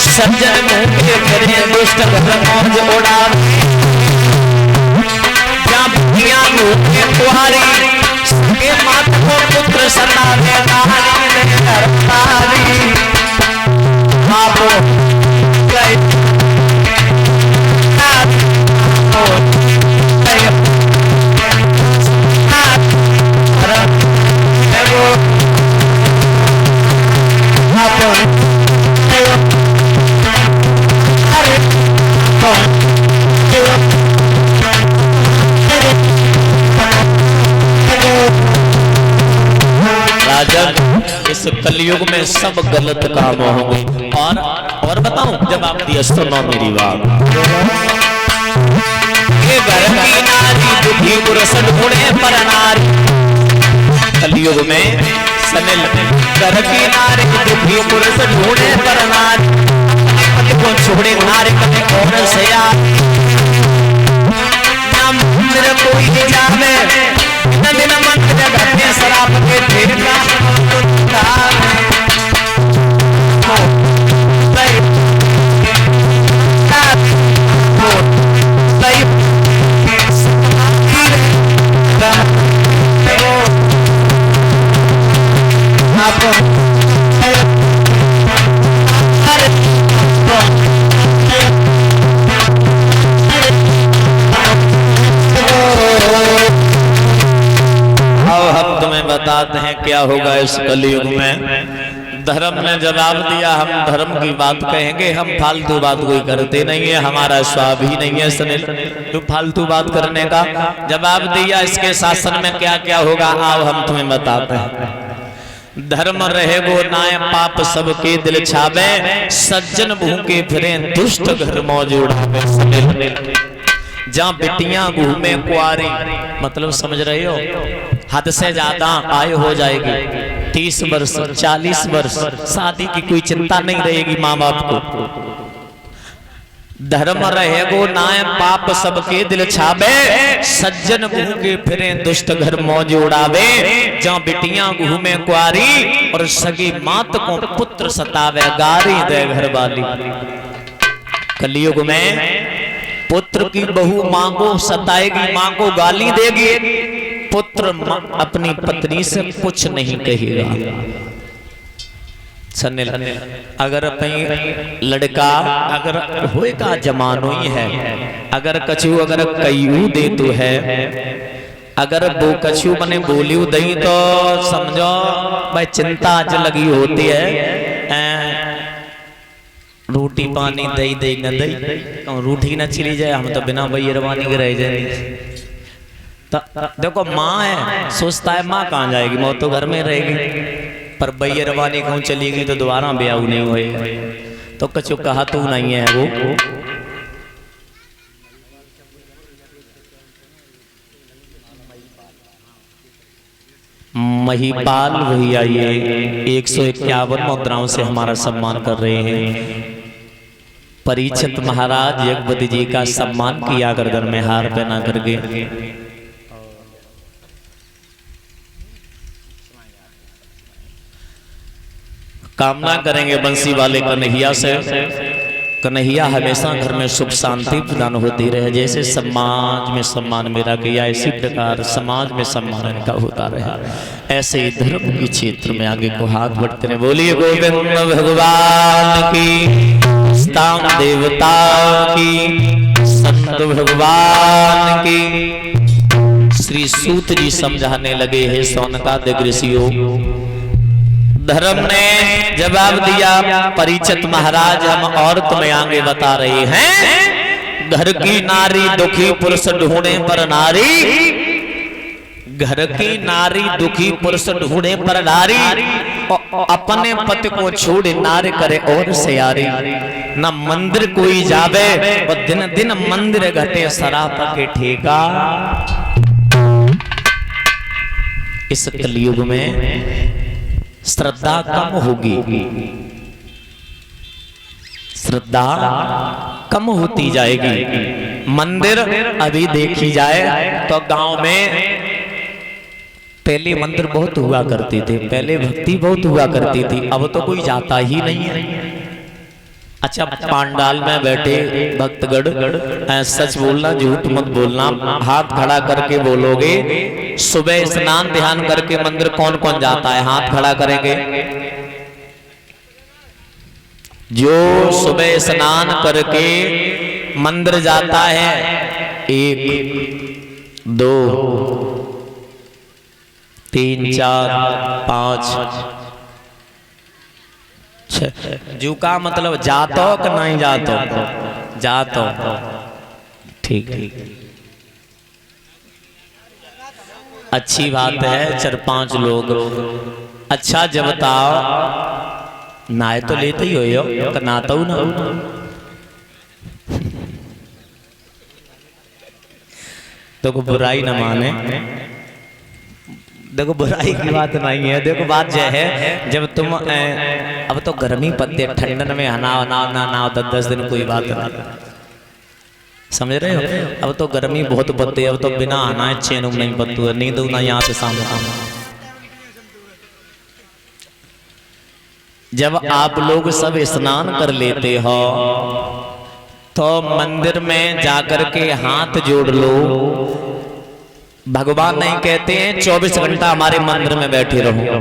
सज्जन मुँह करे दुष्ट मौज उड़ावे कुहारी के मात को पुत्र सतावे इस कलयुग में सब गलत काम होंगे। और बताऊं जब आप दिया सुनो मेरी बात। ये घर की नारी दुखी पुरुष ढूंढे पर नारी, कलयुग में सनल घर की नारी दुखी पुरुष ढूंढे पर नारी, पति को छोड़े नारी कभी कौन से मंदिर कोई जावे दिन मंदिर घटे शराब के ठेका बताते हैं क्या होगा इस कलयुग में। धर्म ने जवाब दिया हम धर्म की बात कहेंगे, हम फालतू बात कोई करते नहीं है, हमारा स्वाब ही नहीं है सुनील तो फालतू बात करने का। जवाब दिया इसके शासन में क्या क्या होगा आओ हम तुम्हें बताते हैं। धर्म रहे वो नाय पाप सबके दिल छावे, सज्जन भूखे फिरे दुष्ट घर मौज उड़ावे सुनील। जहाँ बिटियां घूमे कुआरी, मतलब समझ रहे हो हद से ज्यादा आयु हो जाएगी, 30 वर्ष 40 वर्ष, शादी की कोई चिंता नहीं रहेगी माँ बाप को। धर्म रहेगो नाय पाप सबके दिल छावे, सज्जन घूमे फिरे दुष्ट घर मौज उड़ावे। जहाँ बिटियां घूमे कुआरी और सगी मात को पुत्र सतावे गारी दे घर वाली। कलयुग में पुत्र की बहू मां को सताएगी, मां को गाली देगी, पुत्र अपनी पत्नी से कुछ नहीं कहेगा। अगर अपनी लड़का अगर होएगा जमानो ही है, अगर कछु अगर कयू दे तो है, अगर वो कछु बने बोलियो दई तो समझो भाई चिंता आज लगी होती है। रोटी पानी दई दई न दई रूठी न चली जाए, हम तो बिना बैरवानी के रह जाए। देखो माँ है सोचता है माँ कहाँ जाएगी, मौत तो घर में रहेगी, पर बैरवानी कहूँ चली गई तो दोबारा ब्याह नहीं होएगा। तो कछु कहा तो नहीं है वो महिपाल भैया ये 151 मुद्राओं से हमारा सम्मान कर रहे हैं। परीक्षित महाराज यज्ञपति जी का सम्मान किया गर्दन में हार पहना करके। कामना करेंगे बंसी वाले कन्हैया से कन्हैया हमेशा घर में सुख शांति प्रदान होती रहे। जैसे समाज में सम्मान मेरा किया, इसी प्रकार समाज में सम्मान इनका होता रहे। ऐसे ही धर्म के क्षेत्र में आगे को हाथ बढ़ते रहे। बोलिए गोविंद भगवान की, स्थान देवता की, संत भगवान की। श्री सूत जी समझाने लगे, हे सौनकादिक ऋषियों, धर्म ने जवाब दिया, परिचित महाराज हम और तुम्हें आगे बता रहे हैं। घर की नारी दुखी पुरुष ढूंढे पर नारी, घर की नारी दुखी पुरुष ढूंढे पर नारी, अपने पति को छोड़ नार करे और सयारी। न मंदिर कोई जावे और दिन दिन मंदिर घटे शराब के ठेका। इस कलयुग में श्रद्धा कम होगी, श्रद्धा कम होती जाएगी। मंदिर अभी देखी जाए तो गांव में पहले मंदिर बहुत हुआ करते थे, पहले भक्ति बहुत हुआ करती थी, अब तो कोई जाता ही नहीं है। अच्छा, पांडाल में बैठे भक्तगण, सच बोलना झूठ मत बोलना, हाथ खड़ा करके बोलोगे सुबह स्नान ध्यान करके मंदिर कौन कौन जाता है? हाथ खड़ा करेंगे। जो सुबह स्नान करके मंदिर जाता है, 1 2 3 4 5 जू का मतलब जातो कि नहीं जातो? जातो, ठीक है, अच्छी बात है। 4-5 लोग। अच्छा जब बताओ, नाय तो लेते ही हो तो नाता ना। देखो बुराई न माने, देखो बुराई की बात नहीं है। देखो बात यह है, जब तुम अब तो गर्मी पत्ते, ठंडन में हनाव नाव ना नाव 10-10 दिन कोई बात नहीं, समझ रहे हो? अब तो गर्मी बहुत पत्ते, अब तो बिना हनाए चैन नहीं पत्तू, नींद ना यहाँ से सामने। जब आप लोग सब स्नान कर लेते हो तो मंदिर में जाकर के हाथ जोड़ लो। भगवान नहीं कहते हैं 24 घंटा हमारे मंदिर में बैठे रहो।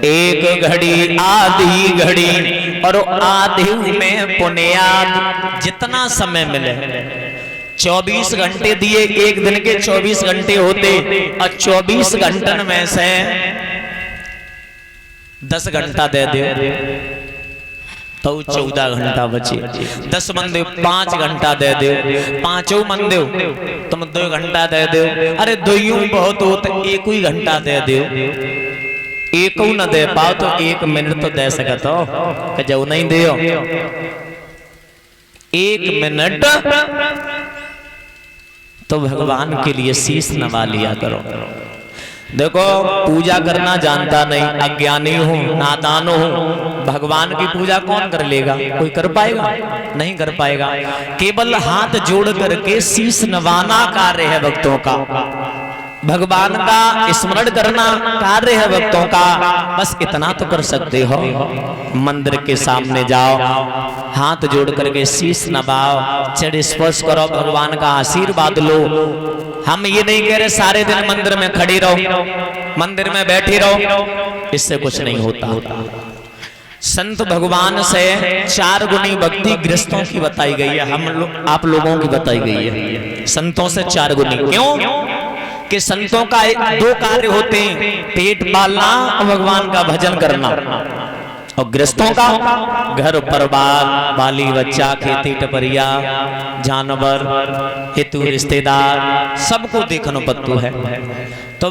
1 घड़ी, आधी घड़ी, और आधी में पुण्याद जितना समय मिले। 24 घंटे दिए, एक दिन के 24 घंटे होते, और 24 घंटन में से 10 घंटा दे दे तो 14 घंटा बचे। 10 मन दे 5 घंटा दे दो, 5 मन दो तुम 2 घंटा दे दो। अरे 2 बहुत हो तो 1 ही घंटा दे दो। 1 न दे पाओ तो 1 मिनट तो दे सकत हो, जो नहीं दे 1 मिनट तो भगवान के लिए शीश नवा लिया करो। देखो पूजा करना जानता नहीं, अज्ञानी हूँ, नादान हूँ, भगवान की पूजा कौन कर लेगा? कोई कर पाएगा? नहीं कर पाएगा। केवल हाथ जोड़ करके शीश नवाना कार्य है भक्तों का, भगवान का स्मरण करना कार्य है भक्तों का। बस इतना तो कर सकते हो। मंदिर के सामने जाओ, हाथ जोड़ करके शीश नवाओ, चरण स्पर्श करो, भगवान का आशीर्वाद लो। हम ये नहीं कह रहे सारे दिन मंदिर में खड़ी रहो, मंदिर में बैठी रहो, इससे कुछ नहीं होता। संत भगवान से 4 गुनी भक्ति गृहस्थों की बताई गई है, आप लोगों की बताई गई है। संतों से 4 गुनी क्यों? कि संतों का 2 कार्य होते हैं, पेट पालना और भगवान का भजन करना। और गृहस्थों का घर परिवार, बाली बच्चा, खेती टपरिया, जानवर, हेतु रिश्तेदार, सबको देखना पड़ता है। तो